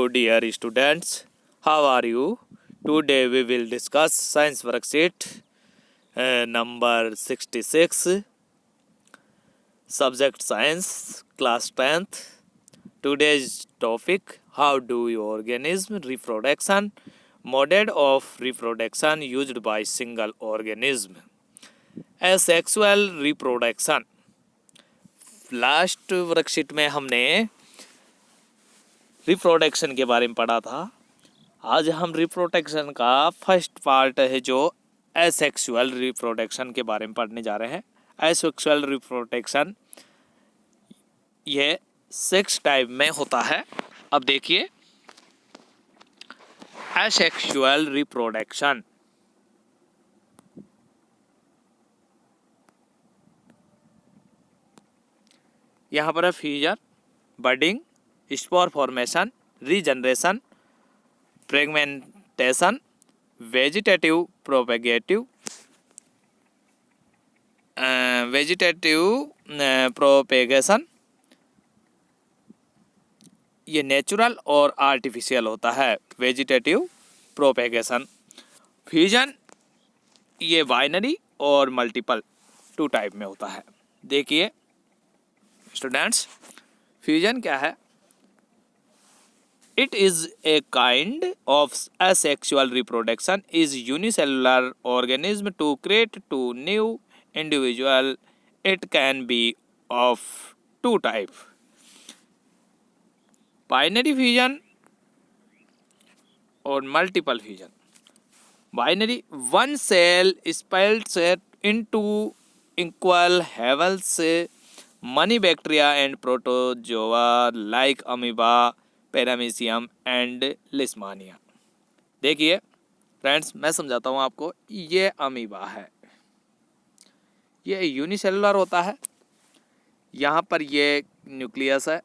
Hello dear students, how are you? Today we will discuss science worksheet number 66, subject science, class 10th. Today's topic, how do your organism reproduction, method of reproduction used by single organism. Asexual reproduction. Last worksheet में हमने reproduction के बारे में पढ़ा था। आज हम reproduction का फर्स्ट पार्ट है जो एसेक्सुअल रिप्रोडक्शन के बारे में पढ़ने जा रहे हैं। एसेक्सुअल रिप्रोडक्शन ये 6 टाइप में होता है। अब देखिए एसेक्सुअल रिप्रोडक्शन। यहाँ पर है fusion, budding, spore formation, regeneration, fragmentation, vegetative propagation. ये नेचुरल और आर्टिफिशियल होता है। Vegetative propagation. फ्यूजन ये बाइनरी और मल्टीपल 2 टाइप में होता है। देखिए स्टूडेंट्स, फ्यूजन क्या है? It is a kind of asexual reproduction is unicellular organism to create 2 new individual. It can be of 2 type. Binary fusion or multiple fusion. Binary, one cell splits into equal halves. Many bacteria and protozoa like amoeba, paramecium and Leishmania. देखिए friends, मैं समझाता हूँ आपको। ये amoeba है, ये unicellular होता है। यहाँ पर ये न्यूक्लियस है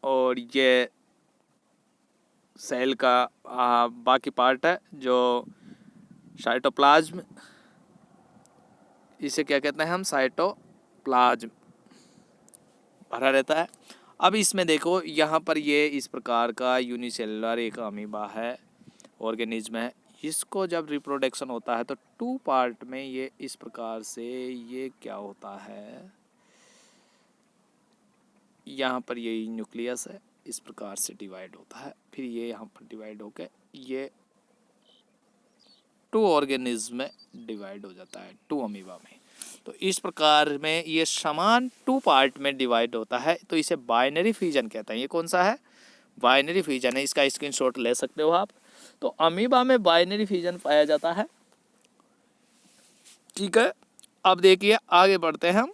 और ये सेल का बाकी पार्ट है जो साइटोप्लाज्म। इसे क्या कहते हैं हम? साइटोप्लाज्म भरा रहता है। अब इसमें देखो, यहाँ पर ये इस प्रकार का यूनिसेलुलर एक अमीबा है, ऑर्गेनिज्म है। इसको जब रिप्रोडक्शन होता है तो 2 पार्ट में ये इस प्रकार से ये क्या होता है, यहाँ पर ये न्यूक्लियस है, इस प्रकार से डिवाइड होता है। फिर ये यहाँ पर डिवाइड होकर ये 2 ऑर्गेनिज्म में डिवाइड हो जाता है, 2 अमीबा में। तो इस प्रकार में ये समान 2 पार्ट में डिवाइड होता है, तो इसे बाइनरी फ्यूजन कहते हैं। ये कौन सा है? बाइनरी फ्यूजन है। इसका स्क्रीनशॉट ले सकते हो आप। तो अमीबा में बाइनरी फ्यूजन पाया जाता है। ठीक है, अब देखिए आगे बढ़ते हैं हम।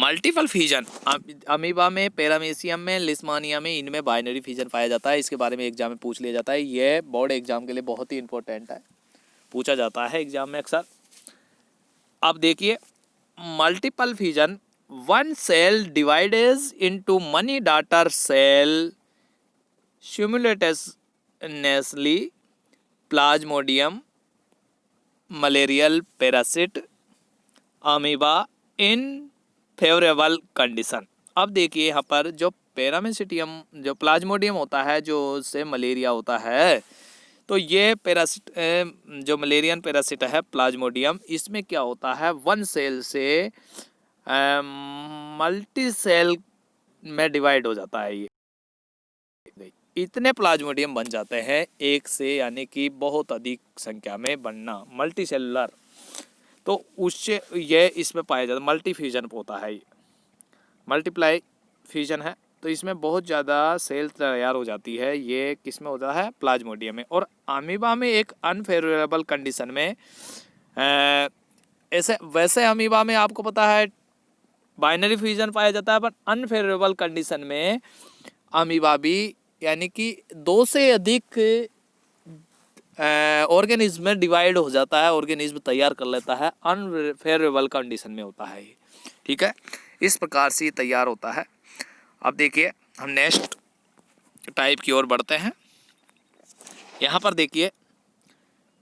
Multiple fusion. अमीबा में, पैरामीशियम में, लिस्मानिया में, इनमें बाइनरी फ्यूजन पाया जाता है। इसके बारे में एग्जाम में पूछ लिया जाता है। ये बोर्ड एग्जाम के लिए बहुत ही इंपॉर्टेंट है, पूछा जाता है एग्जाम में अक्सर। अब देखिए multiple fusion, one cell divides into many daughter cell simultaneously, plasmodium, malarial parasite, amoeba in favourable condition. अब देखिए यहाँ पर जो पैरामीशियम, जो प्लाज्मोडियम होता है, जो से मलेरिया होता है, तो ये पैरासिट, जो मलेरियन पैरासिट है प्लाज्मोडियम, इसमें क्या होता है? 1 सेल से मल्टी सेल में डिवाइड हो जाता है। ये इतने प्लाज्मोडियम बन जाते हैं एक से, यानी कि बहुत अधिक संख्या में बनना, मल्टी सेलुलर। तो उससे ये इसमें पाया जाता है। मल्टी फ्यूजन होता है, ये मल्टीप्लाई फ्यूजन है। तो इसमें बहुत ज़्यादा सेल तैयार हो जाती है। ये किस में होता है? प्लाज्मोडियम में। और अमीबा में एक अनफेवरेबल कंडीशन में, ऐसे वैसे अमीबा में आपको पता है बाइनरी फ्यूजन पाया जाता है, पर अनफेवरेबल कंडीशन में अमीबा भी, यानी कि 2 से अधिक ऑर्गेनिज्म में डिवाइड हो जाता है, ऑर्गेनिज्म तैयार कर लेता है, अनफेवरेबल कंडीशन में होता है ये। ठीक है, इस प्रकार से ये तैयार होता है। अब देखिए हम नेक्स्ट टाइप की ओर बढ़ते हैं। यहाँ पर देखिए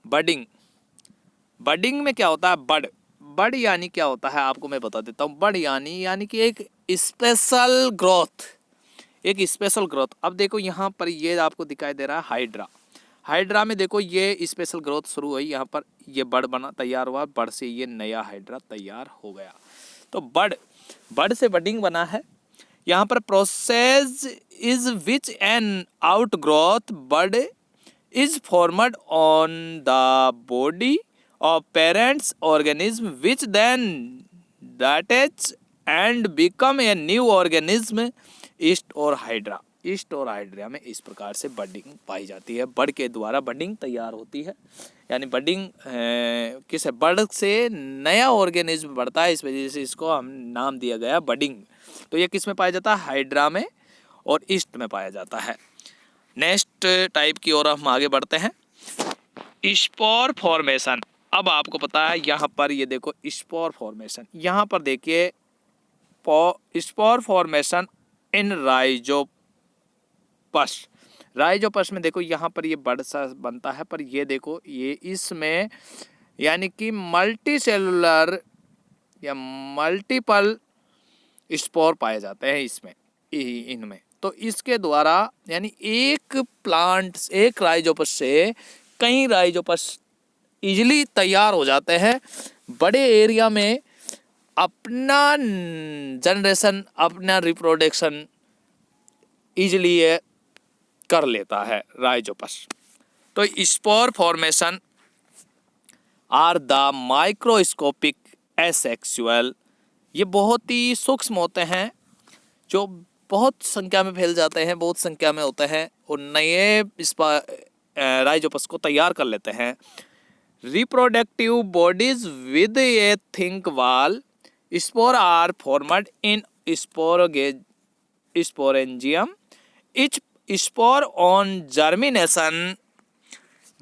बडिंग। बडिंग में क्या होता है? बड यानी क्या होता है आपको मैं बता देता हूँ। बड यानी कि एक स्पेशल ग्रोथ, एक स्पेशल ग्रोथ। अब देखो यहाँ पर ये आपको दिखाई दे रहा है हाइड्रा। हाइड्रा में देखो ये स्पेशल ग्रोथ शुरू हुई, यहाँ पर ये बड़ बना तैयार हुआ, बड़ से ये नया हाइड्रा तैयार हो गया। तो बड़ से बडिंग बना है। यहाँ पर process is which an outgrowth bud is formed on the body of parents organism which then attach and become a new organism yeast और हाइड्रा। ईस्ट और हाइड्रा में इस प्रकार से बडिंग पाई जाती है, बड के द्वारा बडिंग तैयार होती है। यानी बडिंग किस है, बड से नया ऑर्गेनिज्म बढ़ता है, इस वजह से इसको हम नाम दिया गया बडिंग। तो ये किस में पाया जाता है, हाइड्रा में और ईस्ट में पाया जाता है। नेक्स्ट टाइप की ओर हम आगे बढ़ते हैं, स्पोर फॉर्मेशन। अब आपको पता है यहाँ पर ये देखो स्पोर फॉर्मेशन, यहाँ पर देखिए स्पोर फॉर्मेशन इन राइजोपस। राइजोपस में देखो यहाँ पर ये बड़ सा बनता है, पर ये देखो ये इसमें यानी कि मल्टी सेलुलर या मल्टीपल स्पोर पाए जाते हैं इसमें, इनमें। तो इसके द्वारा यानी एक प्लांट, एक राइजोपस से कई राइजोपस इजीली तैयार हो जाते हैं। बड़े एरिया में अपना जनरेशन, अपना रिप्रोडक्शन इजीली कर लेता है राइजोपस। तो spore formation are the microscopic asexual, ये बहुत ही सूक्ष्म होते हैं, जो बहुत संख्या में फैल जाते हैं, बहुत संख्या में होते हैं और नए राइजोपस को तैयार कर लेते हैं। Reproductive bodies with a thick wall, spore are formed in sporangium. Each spore on germination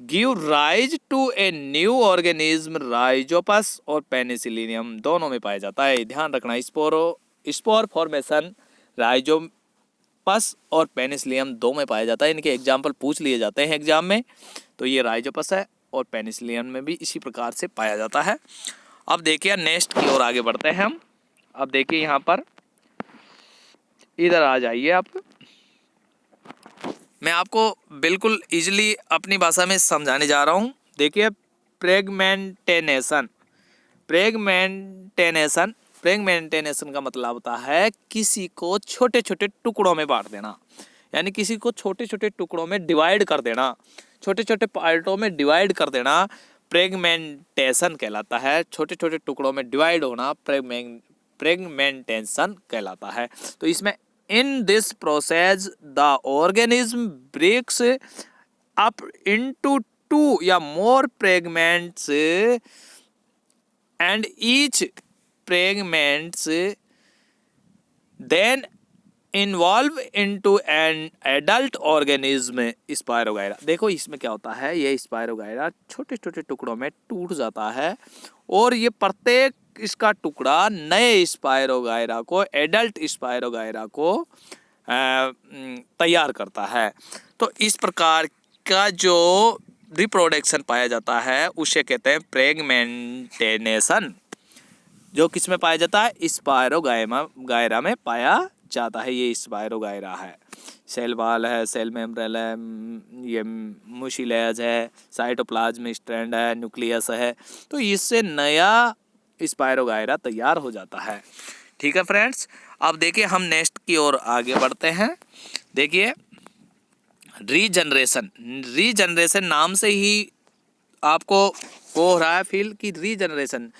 give rise to a new organism. Rhizopus और पेनिसिलियम दोनों में पाया जाता है। ध्यान रखना, स्पोर फॉर्मेशन राइजोपस और पेनिसिलियम दो में पाया जाता है। इनके एग्जाम्पल पूछ लिए जाते हैं एग्जाम में। तो ये राइजोपस है और पेनिसिलियम में भी इसी प्रकार से पाया जाता है। अब देखिए नेक्स्ट की ओर आगे बढ़ते हैं हम। अब देखिए यहाँ पर इधर आ जाइए आप, मैं आपको बिल्कुल इजीली अपनी भाषा में समझाने जा रहा हूँ। देखिए फ्रेगमेंटेशन का मतलब होता है किसी को छोटे छोटे टुकड़ों में बांट देना, यानी किसी को छोटे छोटे टुकड़ों में डिवाइड कर देना, छोटे छोटे पार्टों में डिवाइड कर देना फ्रेगमेंटेशन कहलाता है। छोटे छोटे टुकड़ों में डिवाइड होना फ्रेगमेंटेशन कहलाता है। तो इसमें in this process the organism breaks up into 2 या more fragments and each fragments then involve into an adult organism spirogyra. देखो इसमें क्या होता है, ये स्पायरोगायरा छोटे छोटे टुकड़ों में टूट जाता है और ये प्रत्येक इसका टुकड़ा नए स्पायरोगायरा को, एडल्ट स्पायरोगायरा को तैयार करता है। तो इस प्रकार का जो रिप्रोडक्शन पाया जाता है उसे कहते हैं फ्रेगमेंटेशन, जो किस में पाया जाता है, स्पायरोगायरा में पाया जाता है। ये स्पायरोगायरा है, सेल वॉल है, सेल मेम्ब्रेन है, ये म्यूसिलेज है, साइटोप्लाज्म स्ट्रैंड है, न्यूक्लियस है। तो इससे नया स्पायरोगायरा तैयार हो जाता है। ठीक है फ्रेंड्स, अब देखिए हम नेक्स्ट की ओर आगे बढ़ते हैं। देखिए रीजनरेशन नाम से ही आपको हो रहा है फील कि regeneration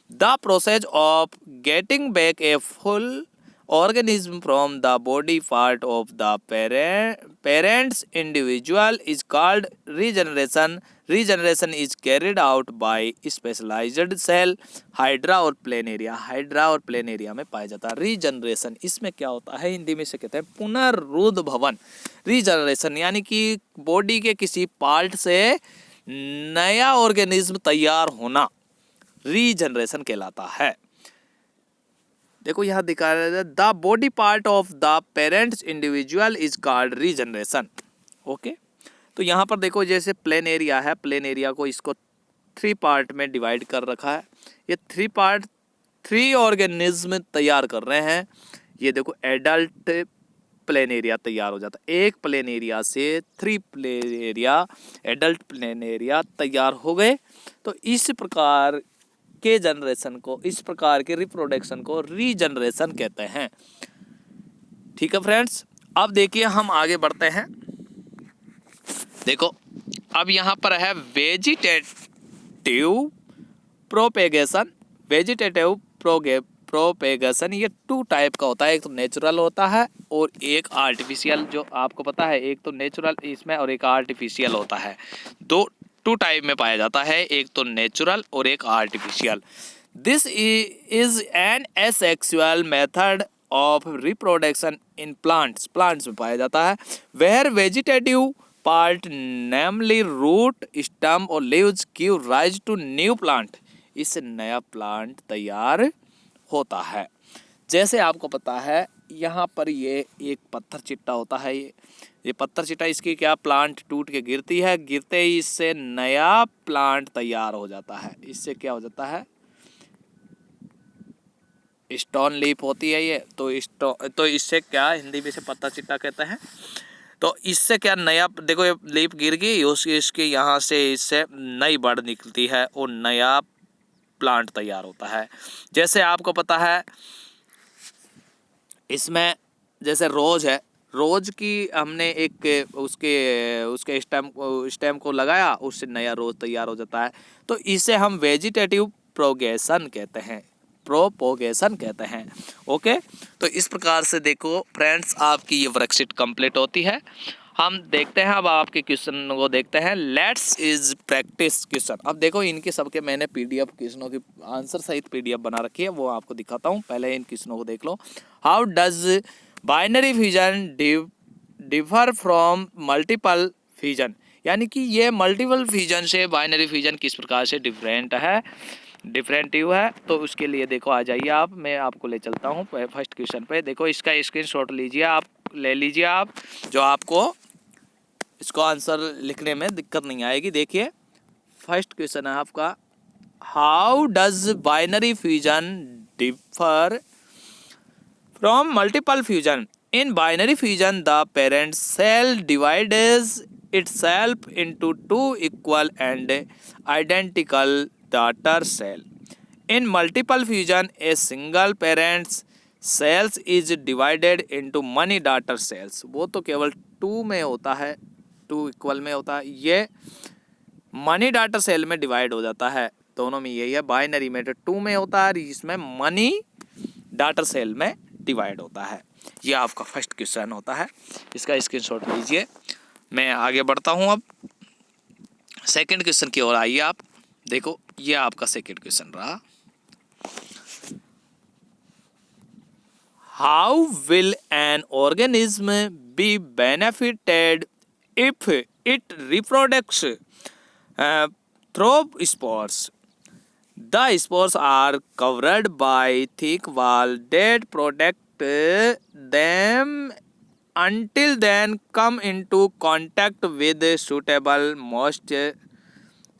the process of getting back a full organism from the body part of the parent's individual is called regeneration. Regeneration is carried out by specialized cell, hydra और प्लेनेरिया। हाइड्रा और planaria में पाया जाता है regeneration. इसमें क्या होता है, हिंदी में से कहते हैं पुनरुद्भवन। रीजनरेशन यानी कि बॉडी के किसी पार्ट से नया ऑर्गेनिज्म तैयार होना रीजनरेशन कहलाता है। देखो यहाँ दिखा रहा है the body part of the parents individual is called regeneration. Okay, तो यहाँ पर देखो जैसे प्लेन एरिया है, प्लेन एरिया को इसको 3 पार्ट में डिवाइड कर रखा है। ये 3 पार्ट 3 ऑर्गेनिज्म तैयार कर रहे हैं। ये देखो एडल्ट प्लेनेरिया तैयार हो जाता है। एक प्लेनेरिया से 3 प्लेनेरिया, एडल्ट प्लेनेरिया तैयार हो गए। तो इस प्रकार के जनरेशन को, इस प्रकार के रिप्रोडक्शन को रीजनरेशन कहते हैं। ठीक है फ्रेंड्स, अब देखिए हम आगे बढ़ते हैं। देखो अब यहाँ पर है वेजिटेटिव प्रोपेगेशन। वेजिटेटिव प्रोपेगेशन ये 2 टाइप का होता है, एक तो नेचुरल होता है और एक आर्टिफिशियल, जो आपको पता है एक तो नेचुरल इसमें और एक आर्टिफिशियल होता है। 2 टाइप में पाया जाता है, एक तो नेचुरल और एक artificial. This is an asexual method of reproduction in plants में पाया जाता है, where vegetative part namely root, stem और leaves give rise to new plant. इससे नया प्लांट तैयार होता है। जैसे आपको पता है यहाँ पर ये एक पत्थर चिट्टा होता है, ये पत्थर चिट्टा, इसकी क्या प्लांट टूट के गिरती है, गिरते ही इससे नया प्लांट तैयार हो जाता है। इससे क्या हो जाता है, स्टोन लीफ होती है ये, तो इससे क्या हिंदी में से पत्थर चिट्टा कहते हैं। तो इससे क्या नया, देखो ये लीफ गिर गई, इसके यहाँ से इससे नई बड़ निकलती है और नया प्लांट तैयार होता है। जैसे आपको पता है इसमें जैसे रोज है, रोज की हमने एक उसके स्टेम को लगाया, उससे नया रोज तैयार हो जाता है। तो इसे हम वेजिटेटिव प्रोगेशन कहते हैं, प्रोपोगेशन कहते हैं। ओके, तो इस प्रकार से देखो फ्रेंड्स आपकी ये वर्कशीट कंप्लीट होती है। हम देखते हैं अब आपके क्वेश्चन को देखते हैं। Let's is practice question. अब देखो इनके सबके मैंने पीडीएफ क्वेश्चनों की आंसर सहित पीडीएफ बना रखी है, वो आपको दिखाता हूँ। पहले इन क्वेश्चनों को देख लो। How does binary fusion differ from multiple fusion, यानी कि ये मल्टीपल फ्यूजन से बाइनरी फ्यूजन किस प्रकार से डिफरेंटिव है। तो उसके लिए देखो आ जाइए आप, मैं आपको ले चलता हूँ फर्स्ट क्वेश्चन पे। देखो इसका स्क्रीनशॉट लीजिए, आप ले लीजिए आप, जो आपको इसको आंसर लिखने में दिक्कत नहीं आएगी। देखिए फर्स्ट क्वेश्चन है आपका, how does binary fusion differ from multiple fusion. In binary fusion the parent cell divides itself into 2 equal and identical daughter cell. In multiple fusion, a single parent cells is divided into many daughter cells. वो तो केवल 2 में होता है, 2 equal में होता है, ये मनी डाटर सेल में डिवाइड हो जाता है। दोनों में यही है, बाइनरी में 2 में होता है, इसमें मनी डाटर सेल में डिवाइड होता है। ये आपका फर्स्ट क्वेश्चन होता है, इसका स्क्रीनशॉट लीजिए। मैं आगे बढ़ता हूं, अब सेकंड क्वेश्चन की ओर आइए आप। देखो ये आपका सेकंड क्वेश्चन रहा, how will an organism be benefited if it reproduces through spores. The spores are covered by thick wall that protect them until then come into contact with suitable moisture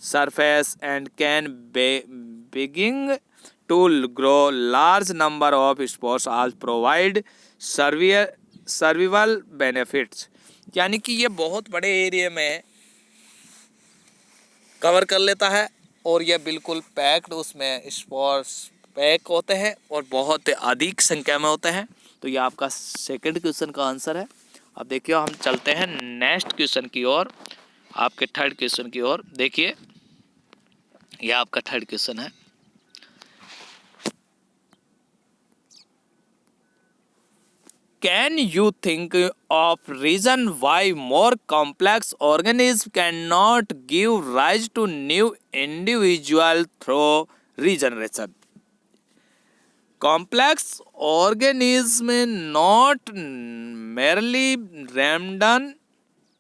surface and can begin to grow. Large number of spores also provide survival benefits. यानी कि ये बहुत बड़े area में cover कर लेता है और ये बिल्कुल पैक्ड, उसमें स्पोर्स पैक होते हैं और बहुत अधिक संख्या में होते हैं। तो ये आपका सेकंड क्वेश्चन का आंसर है। अब देखिए हम चलते हैं नेक्स्ट क्वेश्चन की ओर, आपके थर्ड क्वेश्चन की ओर। देखिए ये आपका थर्ड क्वेश्चन है, can you think of reason why more complex organism can not give rise to new individual through regeneration. Complex organism not merely random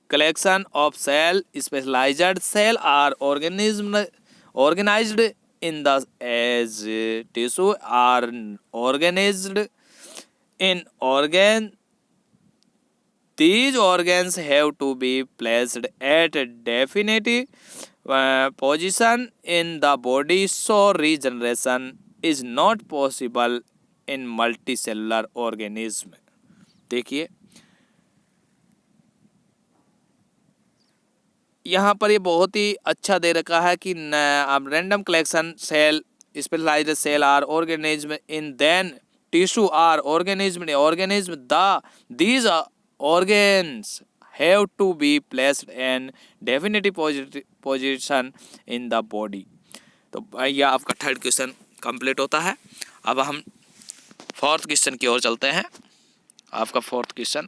collection of cell. Specialized cell are organized in the as tissue are organized in organ. These organs have to be placed at a definite position in the body, so regeneration is not possible in multicellular organism. देखिए यहाँ पर ये बहुत ही अच्छा दे रखा है कि अब random collection cell specialized cell or organism in then tissue or organism these organs have to be placed in definitive position in the body। तो यह आपका थर्ड क्वेश्चन कंप्लीट होता है। अब हम फोर्थ क्वेश्चन की ओर चलते हैं। आपका फोर्थ क्वेश्चन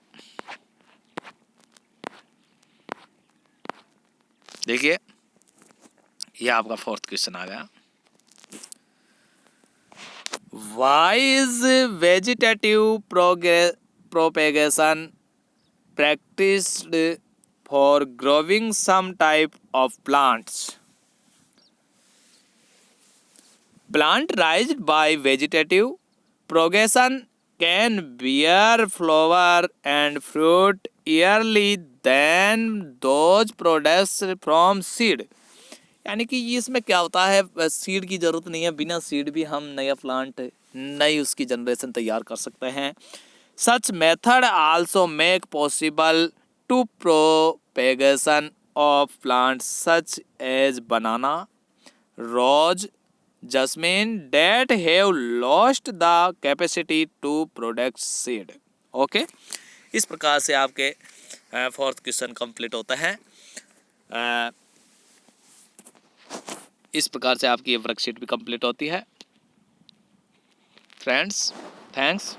देखिए, यह आपका फोर्थ क्वेश्चन आ गया। Why is vegetative propagation practiced for growing some type of plants? Plant raised by vegetative propagation can bear flower and fruit early than those products from seed। यानी कि इसमें क्या होता है, सीड की ज़रूरत नहीं है, बिना सीड भी हम नया प्लांट, नई उसकी जनरेशन तैयार कर सकते हैं। Such method also make possible to propagation of plants such as banana, rose, jasmine that have lost the capacity to product seed. Okay, इस प्रकार से आपके फोर्थ क्वेश्चन कंप्लीट होता है। इस प्रकार से आपकी ये वर्कशीट भी कंप्लीट होती है। Friends, thanks.